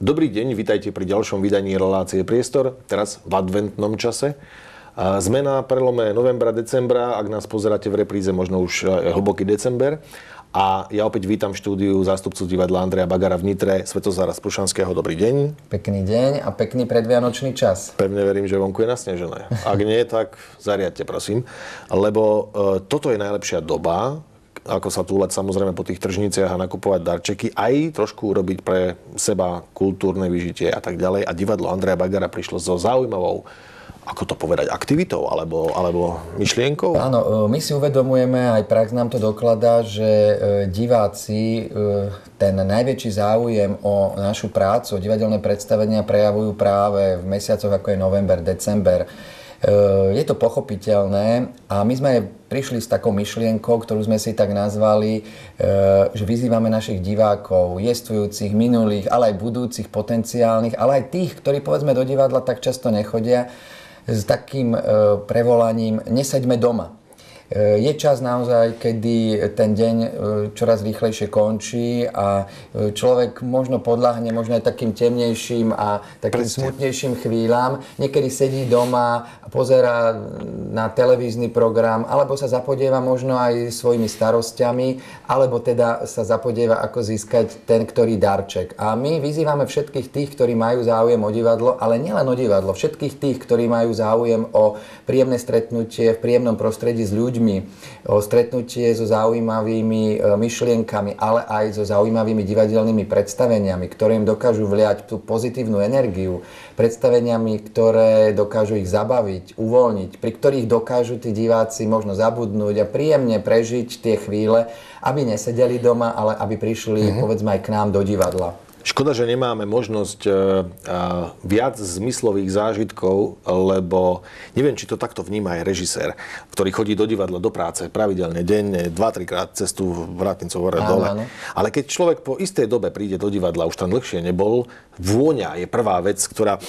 Dobrý deň, vitajte pri ďalšom vydaní relácie Priestor, teraz v adventnom čase. Sme na prelome novembra, decembra, ak nás pozeráte v repríze, možno už hlboký december. A ja opäť vítam v štúdiu zástupcu divadla Andreja Bagara v Nitre, Svätozára Splušanského. Dobrý deň. Pekný deň a pekný predvianočný čas. Pevne verím, že vonku je nasnežené. Ak nie, tak zariadte, prosím. Lebo toto je najlepšia doba, ako sa túlať samozrejme po tých tržniciach a nakupovať darčeky, aj trošku urobiť pre seba kultúrne vyžitie a tak ďalej. A divadlo Andreja Bagara prišlo so zaujímavou, ako to povedať, aktivitou alebo myšlienkou? Áno, my si uvedomujeme, aj prax nám to dokladá, že diváci ten najväčší záujem o našu prácu, o divadelné predstavenia prejavujú práve v mesiacoch ako je november, december. Je to pochopiteľné a my sme prišli s takou myšlienkou, ktorú sme si tak nazvali, že vyzývame našich divákov, jestvujúcich, minulých, ale aj budúcich, potenciálnych, ale aj tých, ktorí povedzme do divadla tak často nechodia, s takým prevolaním neseďme doma. Je čas naozaj, kedy ten deň čoraz rýchlejšie končí a človek možno podľahne možno aj takým temnejším a takým smutnejším chvíľam. Niekedy sedí doma a pozerá na televízny program, alebo sa zapodieva možno aj svojimi starosťami, alebo teda sa zapodieva, ako získať ten, ktorý darček. A my vyzývame všetkých tých, ktorí majú záujem o divadlo, ale nielen o divadlo, všetkých tých, ktorí majú záujem o príjemné stretnutie v príjemnom prostredí s ľuďmi, o stretnutie so zaujímavými myšlienkami, ale aj so zaujímavými divadelnými predstaveniami, ktoré im dokážu vliať tú pozitívnu energiu, predstaveniami, ktoré dokážu ich zabaviť, uvoľniť, pri ktorých dokážu tí diváci možno zabudnúť a príjemne prežiť tie chvíle, aby nesedeli doma, ale aby prišli povedzme aj k nám do divadla. Škoda, že nemáme možnosť viac zmyslových zážitkov, lebo neviem, či to takto vníma aj režisér, ktorý chodí do divadla, do práce pravidelne, denne, 2-3 krát cestu vrátnicou hore dole. Ale keď človek po istej dobe príde do divadla, už tam dlhšie nebol, vôňa je prvá vec, ktorá...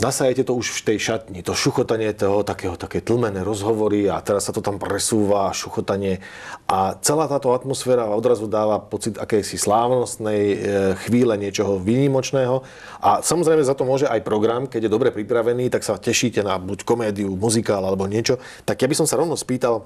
Nasajete to už v tej šatni, to šuchotanie toho, také tlmené rozhovory a teraz sa to tam presúva, šuchotanie a celá táto atmosféra odrazu dáva pocit akejsi slávnostnej chvíle, niečoho výnimočného a samozrejme za to môže aj program, keď je dobre pripravený, tak sa tešíte na buď komédiu, muzikál alebo niečo. Tak ja by som sa rovno spýtal,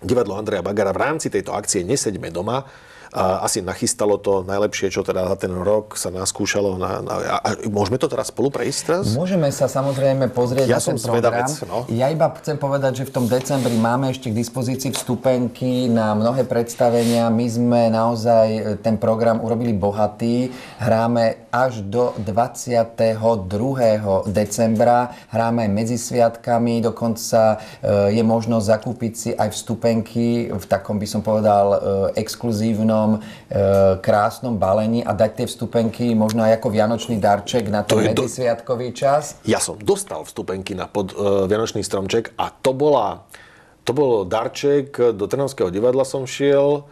divadlo Andreja Bagara v rámci tejto akcie Neseďme doma, asi nachystalo to najlepšie, čo teda za ten rok sa naskúšalo. Môžeme to teraz spolu prejsť teraz? Môžeme sa samozrejme pozrieť na ten program. Ja iba chcem povedať, že v tom decembri máme ešte k dispozícii vstupenky na mnohé predstavenia. My sme naozaj ten program urobili bohatý. Hráme až do 22. decembra. Hráme aj medzi sviatkami. Dokonca je možnosť zakúpiť si aj vstupenky v takom, by som povedal, exkluzívnom krásnom balení a dať tie vstupenky možno aj ako vianočný darček na ten medzisviatkový čas? Ja som dostal vstupenky na vianočný stromček a to bol darček, do Trnavského divadla som šiel.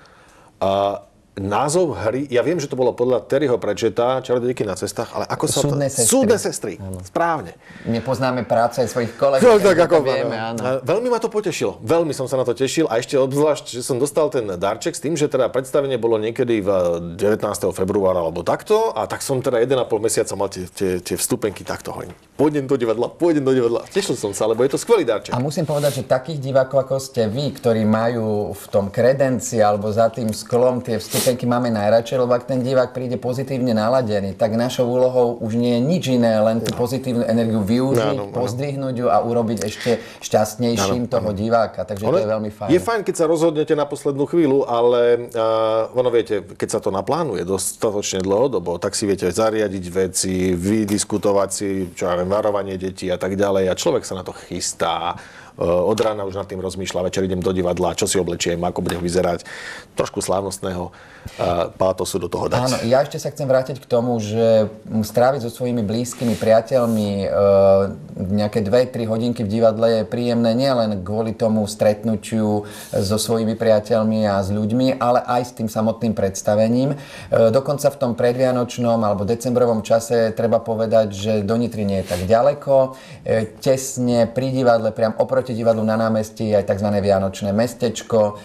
Názov hry, ja viem, že to bolo podľa Terryho Pratchetta, Čarodejky na cestách, ale ako sa to... Súdne sestry. Správne. Nepoznáme prácu aj svojich kolegov, tak ako vieme, áno. Veľmi ma to potešilo. Veľmi som sa na to tešil a ešte obzvlášť, že som dostal ten darček s tým, že teda predstavenie bolo niekedy v 19. februára alebo takto a tak som teda 1,5 mesiaca mal tie vstupenky takto hoň. Pôjdem do divadla. Tešil som sa, lebo je to skvelý darček. A musím povedať, že takých divákov ako ste vy, ktorí majú v tom kredenci alebo za tým sklom tie vstupenky máme najradšej, lebo ak ten divák príde pozitívne naladený, tak našou úlohou už nie je nič iné, len tú pozitívnu energiu využiť, pozdvihnúť ju a urobiť ešte šťastnejším toho diváka. Takže to je veľmi fajn. Je fajn, keď sa rozhodnete na poslednú chvíľu, ale ono viete, keď sa to naplánuje dostatočne dlhodobo, tak si viete zariadiť veci, vydiskutovať si, čo ja viem, varovanie detí a tak ďalej a človek sa na to chystá. Od rána už nad tým rozmýšľa, večer idem do divadla, čo si oblečiem, ako budem vyzerať. Trošku slávnostného pátosu do toho dať. Áno, ja ešte sa chcem vrátiť k tomu, že stráviť so svojimi blízkymi priateľmi nejaké 2-3 hodinky v divadle je príjemné nielen kvôli tomu stretnutiu so svojimi priateľmi a s ľuďmi, ale aj s tým samotným predstavením. Dokonca v tom predvianočnom alebo decembrovom čase treba povedať, že do Nitry nie je tak ďaleko. Tesne pri divadle, priam oproti divadlu na námestí, aj tzv. Vianočné mestečko.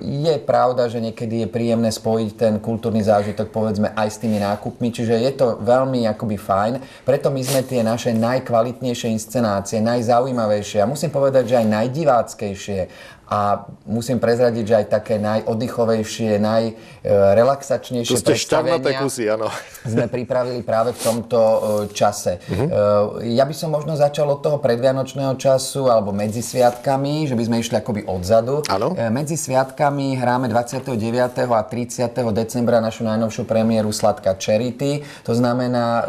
Je pravda, že niekedy je príjemné spojiť ten kultúrny zážitok povedzme aj s tými nákupmi, čiže je to veľmi akoby fajn. Preto my sme tie naše najkvalitnejšie inscenácie, najzaujímavejšie a musím povedať, že aj najdiváckejšie a musím prezradiť, že aj také najoddychovejšie, najrelaxačnejšie predstavenia kusy, áno. sme pripravili práve v tomto čase. Ja by som možno začal od toho predvianočného času alebo medzi sviatkami, že by sme išli akoby odzadu. Áno. Medzi sviatkami hráme 29. a 30. decembra našu najnovšiu premiéru Sladká Charity. To znamená,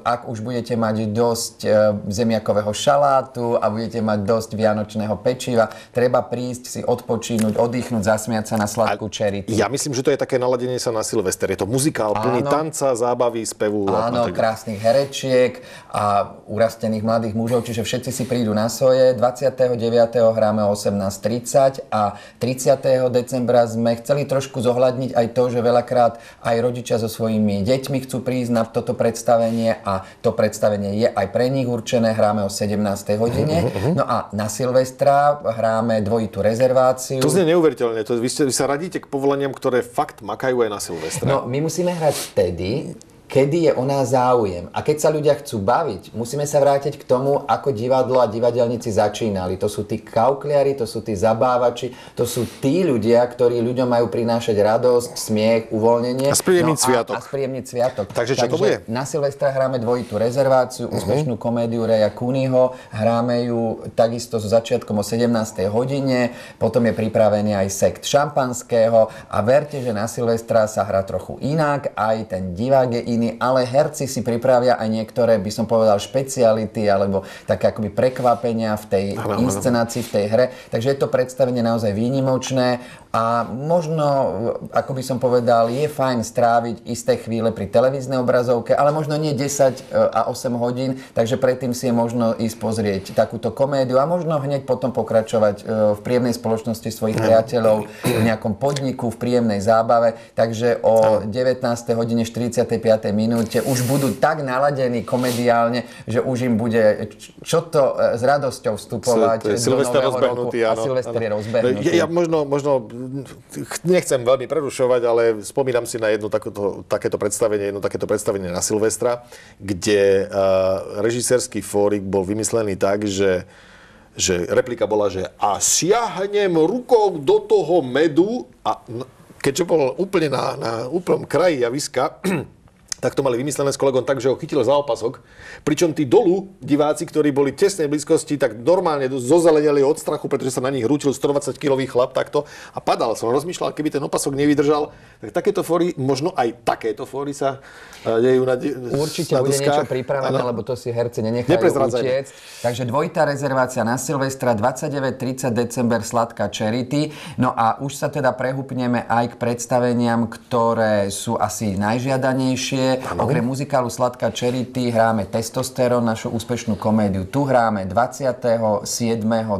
ak už budete mať dosť zemiakového šalátu a budete mať dosť vianočného pečiva, treba prísť si odpočínuť, oddychnúť, zasmiať sa na Sladkú Charity. Ja myslím, že to je také naladenie sa na Silvester. Je to muzikál plný tanca, zábavy, spevu. Áno, krásnych herečiek a urastených mladých mužov, čiže všetci si prídu na svoje. 29. hráme o 18:30 a 30. decembra sme chceli trošku zohľadniť aj to, že veľakrát aj rodičia so svojimi deťmi chcú prísť na toto predstavenie a to predstavenie je aj pre nich určené. Hráme o 17. hodine. No a na Silvestra hráme dvojitú rezerváciu. To znie neuveriteľne. Vy sa radíte k povolaniam, ktoré fakt makajú aj na Silvestra. No, my musíme hrať vtedy, kedy je o nás záujem. A keď sa ľudia chcú baviť, musíme sa vrátiť k tomu, ako divadlo a divadelníci začínali. To sú tí kaukliari, to sú tí zabávači, to sú tí ľudia, ktorí ľuďom majú prinášať radosť, smiech, uvoľnenie. A spríjemniť sviatok. A spríjemniť sviatok. Takže čo to bude? Na Silvestra hráme dvojitú rezerváciu, úspešnú komédiu Reja Kunyho. Hráme ju takisto so začiatkom o 17. hodine. Potom je pripravený aj sekt šampanského. A verte, že na Silvestra sa hrá trochu inak. Aj ten divák je iný, ale herci si pripravia aj niektoré, by som povedal, špeciality alebo také akoby prekvapenia v tej inscenácii, v tej hre. Takže je to predstavenie naozaj výnimočné a možno, ako by som povedal, je fajn stráviť isté chvíle pri televíznej obrazovke, ale možno nie 10 a 8 hodín, takže predtým si je možno ísť pozrieť takúto komédiu a možno hneď potom pokračovať v príjemnej spoločnosti svojich priateľov, v nejakom podniku, v príjemnej zábave. Takže o 19. hodine 45. minúte už budú tak naladení komediálne, že už im bude čo to s radosťou vstupovať do nového roku a Silvester je rozbehnutý. Ja možno nechcem veľmi prerušovať, ale spomínam si na takéto predstavenie na Silvestra, kde režisérsky fórik bol vymyslený tak, že replika bola, že a siahnem rukou do toho medu a keďže bol úplne na úplnom kraji javiska, tak to mali vymyslené s kolegom tak, že ho chytil za opasok. Pričom tí dolu diváci, ktorí boli v tesnej blízkosti, tak normálne zozeleneli od strachu, pretože sa na nich rútil 120-kilový chlap takto a padal. Som rozmýšľal, keby ten opasok nevydržal, tak takéto fóry, možno aj takéto fóry sa dejú na určite na bude niečo pripravené, lebo to si herci nenechajú utiecť. Takže dvojitá rezervácia na Silvestra, 29-30 december Sladká Charity. No a už sa teda prehúpneme aj k predstaveniam, ktoré sú asi najžiadanejšie. Okrem muzikálu Sladká Charity hráme Testosterón, našu úspešnú komédiu. Tu hráme 27.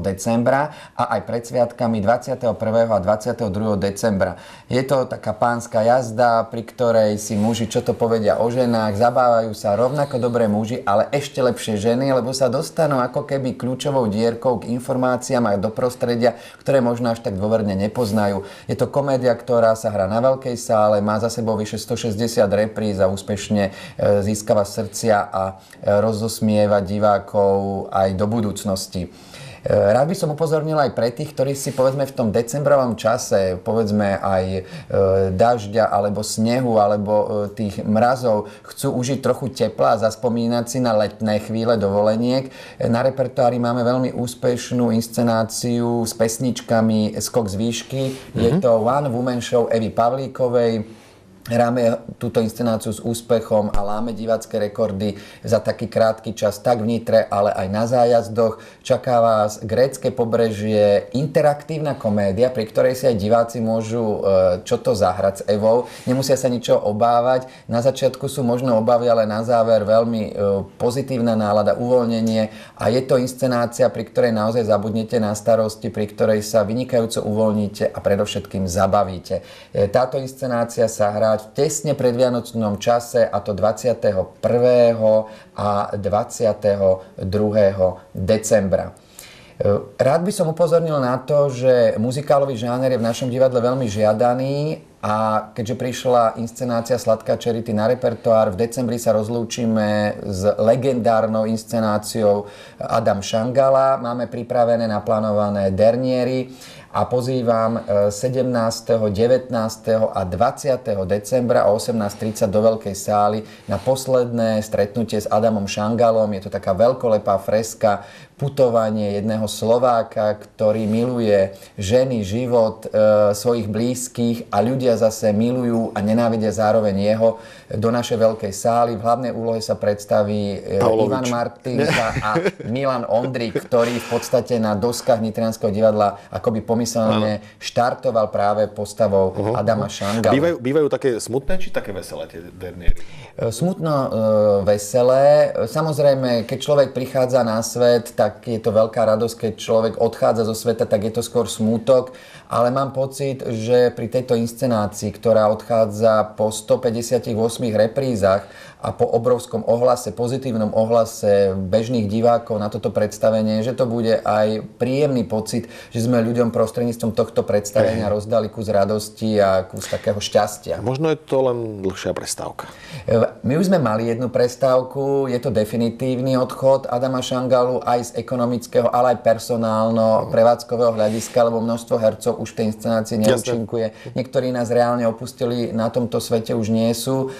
decembra a aj pred sviatkami 21. a 22. decembra. Je to taká pánska jazda, pri ktorej si muži, čo to povedia o ženách, zabávajú sa rovnako dobré muži, ale ešte lepšie ženy, lebo sa dostanú ako keby kľúčovou dierkou k informáciám a do prostredia, ktoré možno až tak dôverne nepoznajú. Je to komédia, ktorá sa hrá na veľkej sále, má za sebou vyše 160 repríz a úspešne získava srdcia a rozosmieva divákov aj do budúcnosti. Rád by som upozornil aj pre tých, ktorí si povedzme v tom decembrovom čase, povedzme aj dažďa alebo snehu alebo tých mrazov chcú užiť trochu tepla a zaspomínať si na letné chvíle dovoleniek. Na repertoári máme veľmi úspešnú inscenáciu s pesničkami Skok z výšky. Je to One Woman Show Evy Pavlíkovej. Hráme túto inscenáciu s úspechom a láme divácké rekordy za taký krátky čas tak v Nitre, ale aj na zájazdoch. Čaká vás grécke pobrežie, interaktívna komédia, pri ktorej si aj diváci môžu čo to zahrať s Evou. Nemusia sa ničoho obávať. Na začiatku sú možno obavy, ale na záver veľmi pozitívna nálada, uvoľnenie. A je to inscenácia, pri ktorej naozaj zabudnete na starosti, pri ktorej sa vynikajúco uvoľníte a predovšetkým zabavíte. Táto inscenácia sa hrá v tesne predvianočnom čase, a to 21. a 22. decembra. Rád by som upozornil na to, že muzikálový žáner je v našom divadle veľmi žiadaný A keďže prišla inscenácia Sladká charity na repertoár, v decembri sa rozlúčime s legendárnou inscenáciou Adam Šangala. Máme pripravené, naplánované derniéry a pozývam 17., 19. a 20. decembra o 18:30 do Veľkej sály na posledné stretnutie s Adamom Šangalom. Je to taká veľkolepá freska, putovanie jedného Slováka, ktorý miluje ženy, život, svojich blízkych a ľudia zase milujú a nenávidia zároveň jeho, do našej veľkej sály. V hlavnej úlohe sa predstaví Ivan Martinka a Milan Ondrík, ktorý v podstate na doskách Nitrianskeho divadla akoby pomyselne štartoval práve postavou Adama Šangalu. Bývajú také smutné či také veselé tie derniéry? Smutno veselé. Samozrejme, keď človek prichádza na svet, tak je to veľká radosť. Keď človek odchádza zo sveta, tak je to skôr smútok. Ale mám pocit, že pri tejto inscenácii, ktorá odchádza po 158 reprízach a po obrovskom ohlase, pozitívnom ohlase bežných divákov na toto predstavenie, že to bude aj príjemný pocit, že sme ľuďom prostredníctvom tohto predstavenia rozdali kus radosti a kus takého šťastia. Možno je to len dlhšia prestávka. My už sme mali jednu prestávku, je to definitívny odchod Adama Šangalu aj z ekonomického, ale aj personálno, prevádzkového hľadiska, lebo množstvo hercov už v tej inscenácii neúčinkuje. Niektorí nás reálne opustili, na tomto svete už nie sú.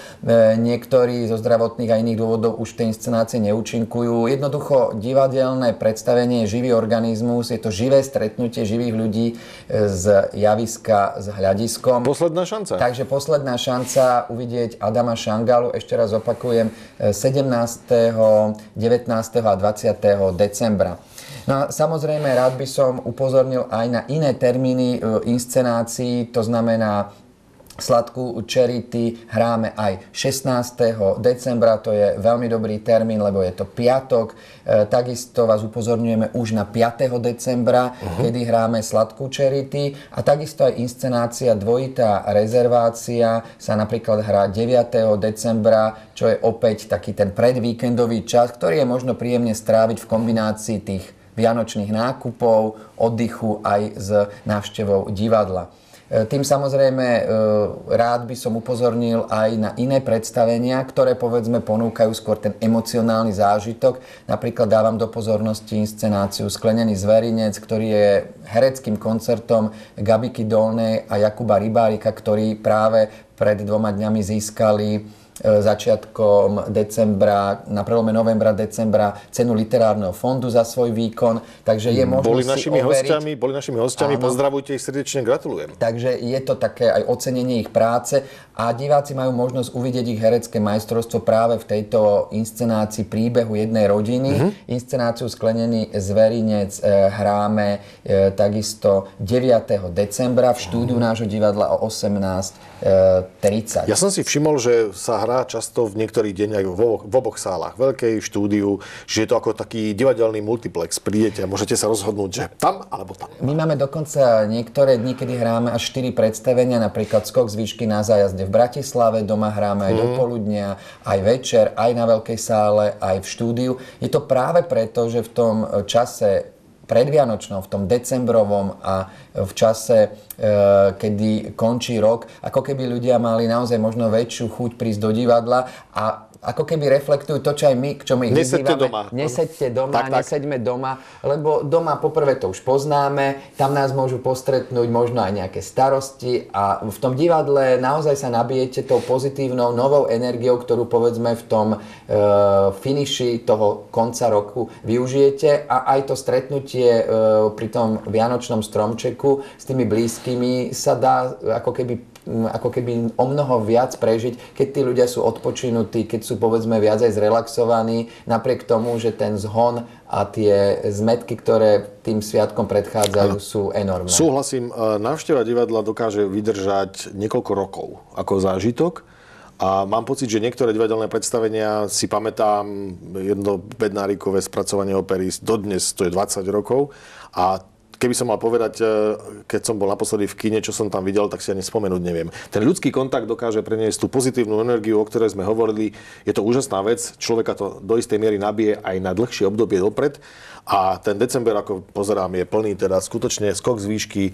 Niektorí zo zdravotných a iných dôvodov už v tej inscenácii neúčinkujú. Jednoducho divadelné predstavenie je živý organizmus, je to živé stretnutie živých ľudí z javiska s hľadiskom. Posledná šanca. Takže posledná šanca uvidieť Adama Šangalu, ešte raz opakujem, 17., 19. a 20. decembra. No a samozrejme rád by som upozornil aj na iné termíny inscenácií, to znamená Sladkú charity hráme aj 16. decembra, to je veľmi dobrý termín, lebo je to piatok. Takisto vás upozorňujeme už na 5. decembra, kedy hráme Sladkú charity. A takisto aj inscenácia Dvojitá rezervácia sa napríklad hrá 9. decembra, čo je opäť taký ten predvíkendový čas, ktorý je možno príjemne stráviť v kombinácii tých vianočných nákupov, oddychu aj s návštevou divadla. Tým samozrejme rád by som upozornil aj na iné predstavenia, ktoré povedzme ponúkajú skôr ten emocionálny zážitok. Napríklad dávam do pozornosti inscenáciu Sklenený zverinec, ktorý je hereckým koncertom Gabiky Dolnej a Jakuba Rybárika, ktorí práve pred 2 dňami získali začiatkom decembra, na prelome novembra, decembra cenu Literárneho fondu za svoj výkon. Takže je možnosť Boli našimi hostiami, pozdravujte ich srdečne, gratulujem. Takže je to také aj ocenenie ich práce a diváci majú možnosť uvidieť ich herecké majstrovstvo práve v tejto inscenácii príbehu jednej rodiny. Inscenáciu Sklenený zverinec hráme takisto 9. decembra v štúdiu nášho divadla o 18:30. Ja som si všimol, že sa hrá často v niektorý deň aj v oboch sálach. Veľkej štúdiu, že je to ako taký divadelný multiplex. Prídete a môžete sa rozhodnúť, že tam alebo tam. My máme dokonca niektoré dni, kedy hráme až 4 predstavenia, napríklad Skok z výšky na zájazde v Bratislave, doma hráme aj do poludnia, aj večer, aj na veľkej sále, aj v štúdiu. Je to práve preto, že v tom čase predvianočnom, v tom decembrovom a v čase, kedy končí rok, ako keby ľudia mali naozaj možno väčšiu chuť prísť do divadla a ako keby reflektujú to, čo aj my, čo my ich vyzývame. Neseďte doma, neseďme doma, lebo doma poprvé to už poznáme, tam nás môžu postretnúť možno aj nejaké starosti a v tom divadle naozaj sa nabijete tou pozitívnou novou energiou, ktorú povedzme v tom finiši toho konca roku využijete a aj to stretnutie pri tom vianočnom stromčeku s tými blízkymi sa dá ako keby o mnoho viac prežiť, keď tí ľudia sú odpočinutí, keď sú povedzme viac aj zrelaxovaní, napriek tomu, že ten zhon a tie zmätky, ktoré tým sviatkom predchádzajú, sú enormné. Súhlasím, návšteva divadla dokáže vydržať niekoľko rokov ako zážitok. A mám pocit, že niektoré divadelné predstavenia, si pamätám jedno bednárikové spracovanie opery, dodnes to je 20 rokov a keby som mal povedať, keď som bol naposledy v kine, čo som tam videl, tak si ani spomenúť neviem. Ten ľudský kontakt dokáže preniesť tú pozitívnu energiu, o ktorej sme hovorili. Je to úžasná vec, človeka to do istej miery nabije aj na dlhšie obdobie dopred. A ten december, ako pozerám, je plný teda skutočne skok z výšky.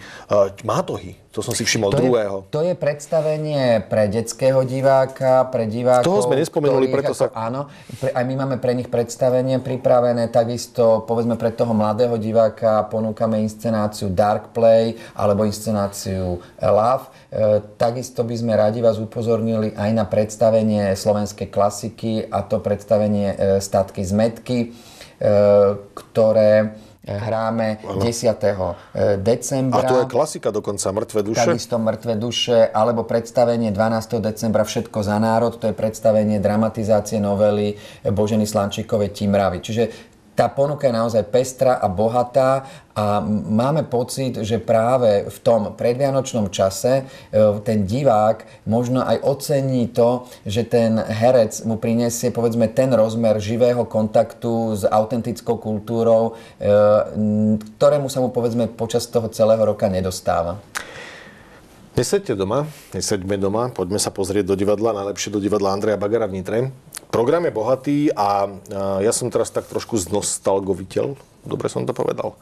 Mátohy. To som si všimol druhého. To je predstavenie pre detského diváka, pre divákov. Toho sme nespomenuli, preto sa... Áno, aj my máme pre nich predstavenie pripravené. Takisto, povedzme, pre toho mladého diváka ponúkame inscenáciu Dark Play alebo inscenáciu Love. Takisto by sme radi vás upozornili aj na predstavenie slovenskej klasiky, a to predstavenie Statky z Metky, ktoré hráme 10. decembra. A to je klasika dokonca, Mŕtve duše? Takisto Mŕtve duše, alebo predstavenie 12. decembra Všetko za národ, to je predstavenie dramatizácie novely Boženy Slančíkovej Timravy. Čiže tá ponuka je naozaj pestrá a bohatá a máme pocit, že práve v tom predvianočnom čase ten divák možno aj ocení to, že ten herec mu prinesie, povedzme, ten rozmer živého kontaktu s autentickou kultúrou, ktorému sa mu, povedzme, počas toho celého roka nedostáva. Neseďme doma, poďme sa pozrieť do divadla, najlepšie do divadla Andreja Bagara v Nitre. Program je bohatý a ja som teraz tak trošku znostalgoviteľ. Dobre som to povedal.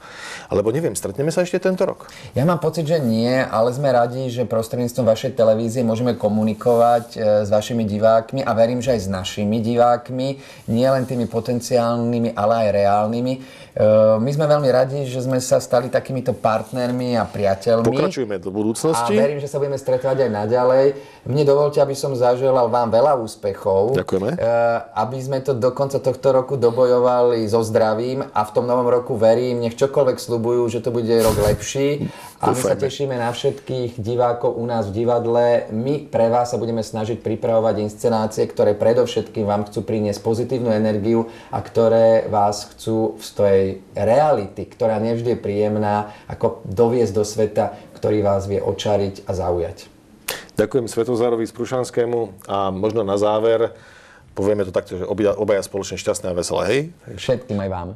Alebo neviem, stretneme sa ešte tento rok? Ja mám pocit, že nie, ale sme radi, že prostredníctvom vašej televízie môžeme komunikovať s vašimi divákmi a verím, že aj s našimi divákmi, nie len tými potenciálnymi, ale aj reálnymi. My sme veľmi radi, že sme sa stali takýmito partnermi a priateľmi. Pokračujeme do budúcnosti. A verím, že sa budeme stretávať aj naďalej. Mne dovolte, aby som zaželal vám veľa úspechov. Ďakujeme. Aby sme to do konca tohto roku dobojovali so zdravím a v tom novom roku verím, nech čokoľvek sľubujú, že to bude rok lepší. A my sa tešíme na všetkých divákov u nás v divadle. My pre vás sa budeme snažiť pripravovať inscenácie, ktoré predovšetkým vám chcú priniesť pozitívnu energiu a ktoré vás chcú z tej reality, ktorá nevždy je príjemná, ako doviesť do sveta, ktorý vás vie očariť a zaujať. Ďakujem Svetozárovi Sprušanskému a možno na záver povieme to takto, že obaja spoločne šťastné a veselé, hej? Všetkým aj vám.